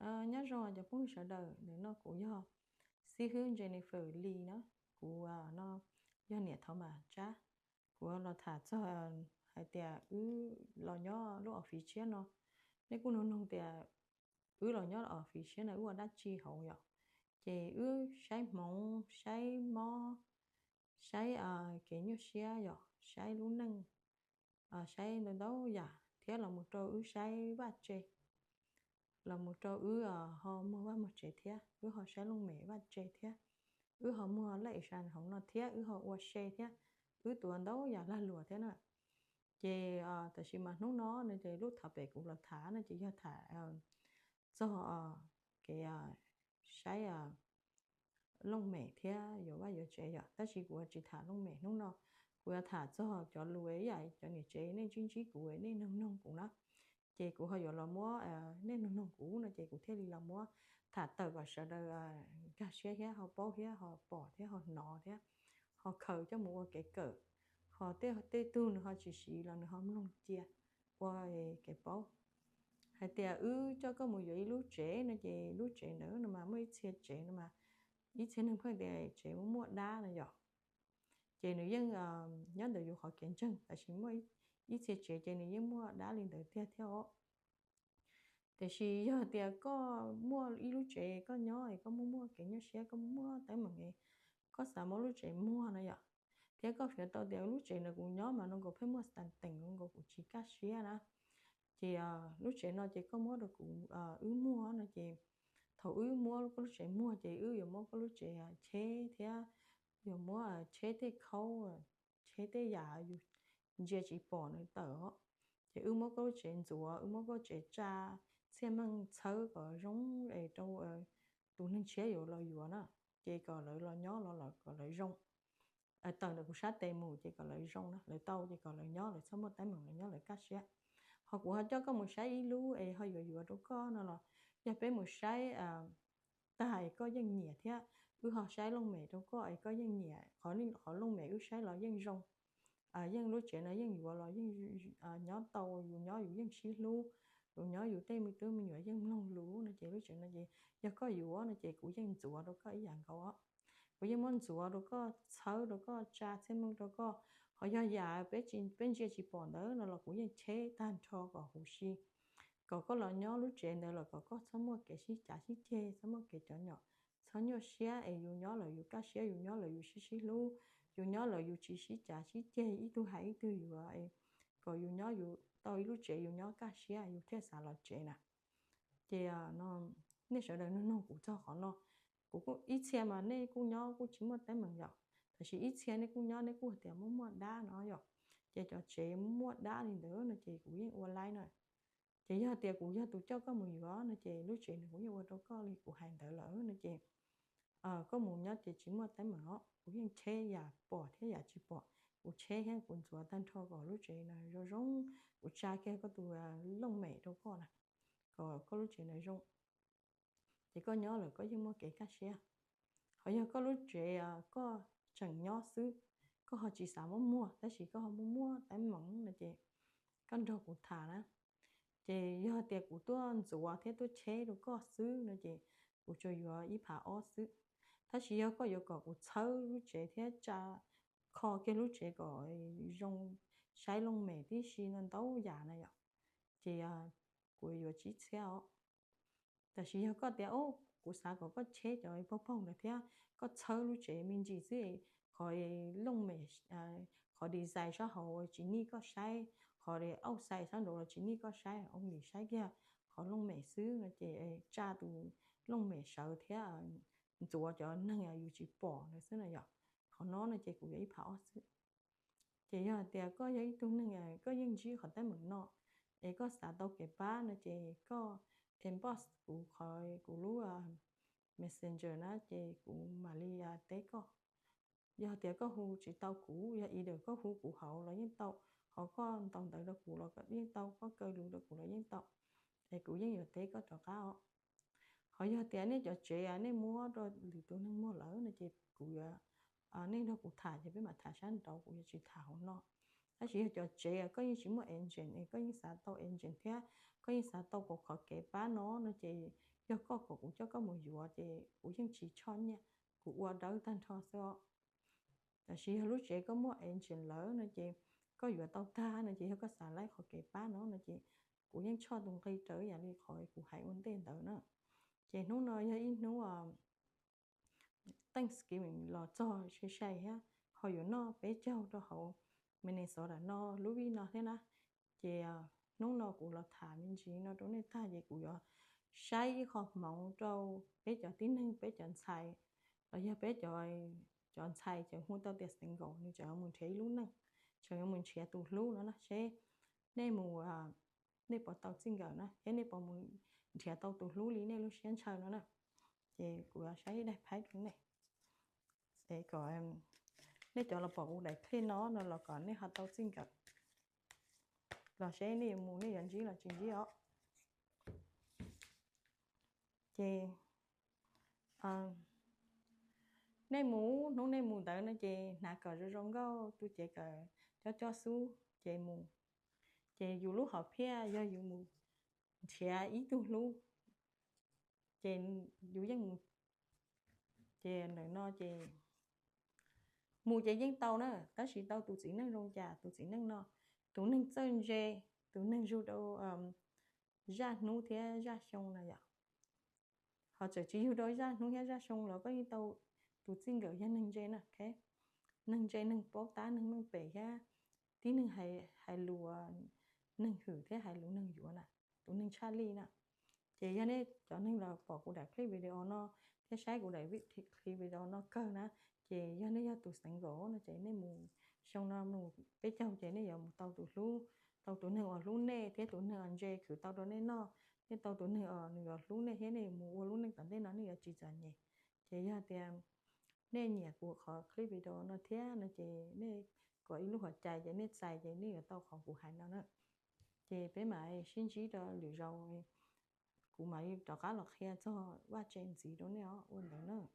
nhớ rồi cho cũng sợ đời để nó cũng do xí hướng Jennifer Lee nó của nó do nhiệt thao mà cha của nó thả cho hai tia lo nhớ lúc ở phía trên nó nếu cũng nó nông tia lo nhớ ở phía trên này đã chi hậu rồi chị sai mông sai mò sai cái như xe rồi sai lú nâng sai nó đâu dạ thế là một trâu sai vắt chê là một trâu họ mua vắt một chê thế họ sai lông mẹ vắt chê thế họ mua lại sàn không nó thế họ qua xe thế tuần đâu dạ là lùa thế nào chị tại vì mà nó nên chị lúc thả về cũng là thả nên chị cho thả cho cái sai lông mẹ thế rồi bao giờ chế rồi ta chỉ của chị thả lông mẹ nó của thả cho lùi vậy cho người chế nên chính trị của nên nông cũng đó chị của họ giờ là múa nên nông cũ nó chị của thế là múa thả tờ và sợ đời cá xe thế họ bỏ thế họ bỏ thế họ nọ thế họ khởi cho một cái cỡ họ tê tu họ chỉ là họ nông chia qua cái bao hay tiệt cho có một giấy lúa chế nó chị lúa chế nữa mà mới chia chế mà ít thế nên phải để chế mua đá này rồi chế nữ dân nhớ được dù họ kiện chân tại chỉ mới ít thế chế nữ dân mua đá lên tới theo tại vì giờ thì có mua ít lúc chế có nhớ có mua cái nhớ xe có mua tới mà nghe có sao mua lúc chế mua này vậy thế có phải tao đeo lúc chế nó cũng nhớ mà nó có phải mua sản tình nó cũng chỉ cá xe đó thì lúc chế nó chỉ có mua được cũng mua nó chỉ thầu mua lúc chế mua chỉ rồi mua có lúc chế chế thế rồi mua chế thế khâu chế thế giả rồi giờ chỉ bỏ nó tờ thì mua có lúc chế rùa mua có chế cha xem mang sớ có rong để trong tụi nên chế rồi rồi nó chỉ có lợi lo nhó lo có lợi rong tờ được sát tê mù chỉ có lợi rong đó lợi tàu chỉ có lợi nhó lợi sống một tái mừng lợi nhó lợi cắt xe họ cũng họ cho có một sai lú hơi vừa đâu có nó là giờ bé một sai tài có dân nhẹ thế họ sai lông mẹ đâu có có dân nhẹ họ lông mẹ sai là dân rong dân lúa chuyện là dân vừa là dân nhỏ tàu dù nhỏ dù dân xí lú dù nhỏ dù tây mi tứ mi nhỏ dân lông lú nó chỉ lúa chuyện là gì giờ có dù nó chỉ của dân chùa đâu có ý dạng cậu á của dân món chùa đâu có sớ đâu có cha xem mong đâu có họ giờ già bên chia chỉ bỏ đó là của dân chế tan cho có hồ si có là nhỏ lúc chuyện này là có sống một cái xí chả xí chê sống một cái chó nhỏ sống nhỏ xía ấy dù nhỏ là dù cá xía dù nhỏ là dù xí lú dù nhỏ là dù chỉ xí chả xí chê ít tu hay ít tu dù vậy còn dù nhỏ dù tôi lúc chuyện dù nhỏ cá xía dù thế sao là chuyện nè thì nó nên sợ đời nó cũng cho họ nó cũng ít xe mà nên cũng nhỏ cũng chỉ một cái mừng nhở thật sự ít xe nên cũng nhỏ nên cũng tiền muốn mua đá nó nhở chỉ cho chị mua đá thì đỡ nó chị cũng yên online này chị giờ tiền cũng giờ tụi cho có mùi gió nó chị lúc chuyện cũng như đâu có li của hàng đỡ lỡ nó chị có một nhát chị chỉ mua cái mà nó cũng yên chế giả bỏ thế giả chỉ bỏ cũng chế hết cũng chùa tan cho gọi lúc chuyện này rồi rong cũng cha kia có tụi lông mẹ đâu có nè có lúc chuyện này rong thì có nhớ là có những mua cái cá xe họ giờ có lúc chuyện có chẳng nhỏ xứ có họ chỉ sao muốn muaแต่chỉ có họ muốn mua tại mỏng là chị con trâu cũng thả đó chị giờ tiệc của tôi rùa thế tôi chế được có xứ nữa chị của cho giờ ít phá ó xứ ta chỉ giờ có sớ lúc chế thế cha kho cái lúc chế có rong sai lông mẹ tí xí nên tấu giả này ạ chị của giờ chỉ xéo ta chỉ có tiệc của sao có chế rồi bốc phong được thế có sớ lúc chế mình chỉ gì khỏi lông mẹ khỏi đi dài cho họ chỉ ni có sai họ để ốc sai sang đồ là chỉ ni có sai ông đi sai kia họ lông mẹ xứ là chị cha tụ lông mẹ sợ thế chùa cho năng à chỉ bỏ là xứ này vậy họ nói là chị cũng vậy跑xứ chị thì có giấy tu năng à có những gì họ tới mình nọ để có xã đâu cái ba là chị có inbox của khỏi của lúa messenger nó chị cũng Malia tế có giờ thì có hu chỉ tàu cũ giờ ý được có hu của họ là những tàu họ có tàu tự được của là những tàu có cơ lượng được của là những tàu thì cũng những giờ tế có trò cá họ giờ tiền này cho chị này mua rồi thì tôi nên mua lỡ này chị cũng nên đâu cũng thả thì biết mà thả sáng đầu cũng chỉ thả nó nó chỉ cho chị có những chỉ mua engine có những sản tàu engine thế có những sản tàu của họ kể bán nó chị cho có cũng cho có một dùa thì cũng những chỉ cho nha cũng qua đỡ tan thọ sao là chỉ lúc chị có mua engine lỡ nữa chị có dùa tàu ta nữa chị có xả lấy khỏi cái bá nó nữa chị cũng những cho đồng cây trở vậy đi khỏi cũng hãy ổn định đỡ nữa chị nó nói với nó Thanksgiving là cho chị say ha hồi nó bé cháu đó hậu mình này sợ là nó lúc đi nó thế nào chị nó cũng là thả mình chỉ nó đó nên ta gì cũng có say khó mong trâu bé cho tín hình bé chọn xài rồi giờ bé chọn xài chọn hôn tao tiệt sinh gỗ như chọn mình thấy luôn nè chọn mình trẻ tụt luôn nó sẽ nên mùa nên bỏ tàu sinh gỗ nó thế nên bỏ mình trẻ tàu tụt lú lý nên lúc sáng chờ nó nè chị cũng say đây phải cái này để có em nếu cho là bỏ cũng để khi nó là còn nếu hạt tàu sinh gỗ là sẽ nếu muốn nếu nhận chỉ là chuyện gì đó chị nếu mù tới nó chị nãy cờ rồi rong gao tôi chị cờ cho su chị mù chị dù lúc học phía do dù mù chị ý tôi luôn chị dù dân chị đợi nó chị mù chị dân tàu nữa ta chỉ tàu tụi chị nâng rong trà tụi chị nâng nó tụi nâng sơn dê tụi nâng ru đâu ra nú thế ra sông này vậy họ chỉ dù đôi ra nú thế ra sông là có những tàu tụi xin gửi ra nâng dê nè ok nâng dê nâng bó tá nâng bể ra tí nâng hay lùa nâng hử thế hay lùa nâng dũa nè tụi nâng Charlie nè chị cho nên cho nên là bỏ của đại clip video nó cái sai của đại viết clip video nó cơ nè chị cho nên do tụi sẵn gỗ nó chạy nên mù xong nó mù cái châu chị nên giờ một tàu tụi lú tàu tụi nâng ở lú nè thế tụi nâng ăn dê khử tàu đó nên nó cái tàu tụi nâng ở nâng ở lú nè thế này mù lú nâng tận thế nó nâng chỉ dần nhỉ chị cho tiền nên nhạc của họ clip video nó thế nó chị nên có ý lúc họ chạy vậy nên xài vậy nên ở tàu họ của hai nó nữa chị bé mày xin chỉ đó lựa rau của mày cho cá lọc khe cho qua trên gì đó nữa ôn đó nữa